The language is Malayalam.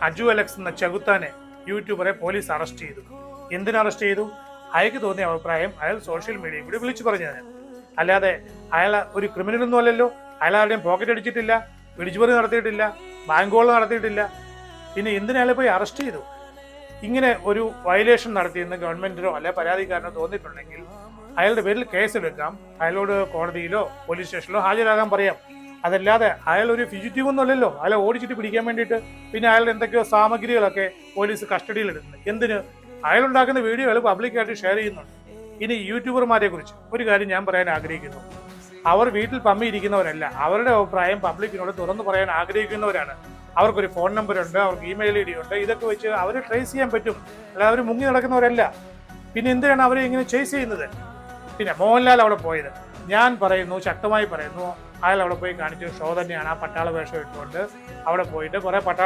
അജു അലക്സ് എന്ന ചെകുത്താനെ യൂട്യൂബറെ പോലീസ് അറസ്റ്റ് ചെയ്തു. എന്തിനു അറസ്റ്റ് ചെയ്തു? അയാൾക്ക് തോന്നിയ അഭിപ്രായം അയാൾ സോഷ്യൽ മീഡിയയിൽ കൂടി വിളിച്ചു പറഞ്ഞതാണ്. അല്ലാതെ അയാൾ ഒരു ക്രിമിനലൊന്നും അല്ലല്ലോ. അയാൾ ആരുടെയും പോക്കറ്റ് അടിച്ചിട്ടില്ല, പിടിച്ചുപറി നടത്തിയിട്ടില്ല, ബാങ്ക് നടത്തിയിട്ടില്ല. പിന്നെ എന്തിനയാളെ പോയി അറസ്റ്റ് ചെയ്തു? ഇങ്ങനെ ഒരു വയലേഷൻ നടത്തിയെന്ന് ഗവൺമെന്റിനോ അല്ലെ പരാതിക്കാരനോ തോന്നിയിട്ടുണ്ടെങ്കിൽ അയാളുടെ പേരിൽ കേസെടുക്കാം. അയാളോട് കോടതിയിലോ പോലീസ് സ്റ്റേഷനിലോ ഹാജരാകാൻ പറയാം. അതല്ലാതെ അയാൾ ഒരു ഫ്യൂജിറ്റീവ് ഒന്നും അല്ലല്ലോ. അയാളെ ഓടിച്ചിട്ട് പിടിക്കാൻ വേണ്ടിയിട്ട് പിന്നെ അയാളുടെ എന്തൊക്കെയോ സാമഗ്രികളൊക്കെ പോലീസ് കസ്റ്റഡിയിൽ എടുക്കുന്നത് എന്തിന്? അയാളുണ്ടാക്കുന്ന വീഡിയോകൾ പബ്ലിക്കായിട്ട് ഷെയർ ചെയ്യുന്നുണ്ട്. ഇനി യൂട്യൂബർമാരെ കുറിച്ച് ഒരു കാര്യം ഞാൻ പറയാൻ ആഗ്രഹിക്കുന്നു. അവർ വീട്ടിൽ പമ്മിയിരിക്കുന്നവരല്ല. അവരുടെ അഭിപ്രായം പബ്ലിക്കിനോട് തുറന്നു പറയാൻ ആഗ്രഹിക്കുന്നവരാണ്. അവർക്കൊരു ഫോൺ നമ്പർ ഉണ്ട്, അവർക്ക് ഇമെയിൽ ഐ ഡി ഉണ്ട്. ഇതൊക്കെ വെച്ച് അവരെ ട്രേസ് ചെയ്യാൻ പറ്റും. അല്ലാതെ അവർ മുങ്ങി നടക്കുന്നവരല്ല. പിന്നെ എന്തിനാണ് അവരെ ഇങ്ങനെ ചേസ് ചെയ്യുന്നത്? പിന്നെ മോഹൻലാൽ അവിടെ പോയത്, ഞാൻ പറയുന്നു, ശക്തമായി പറയുന്നു, അയാൾ അവിടെ പോയി കാണിച്ച ഷോ തന്നെയാണ്. ആ പട്ടാള വേഷം ഇട്ടുകൊണ്ട് അവിടെ പോയിട്ട് കുറെ പട്ടാള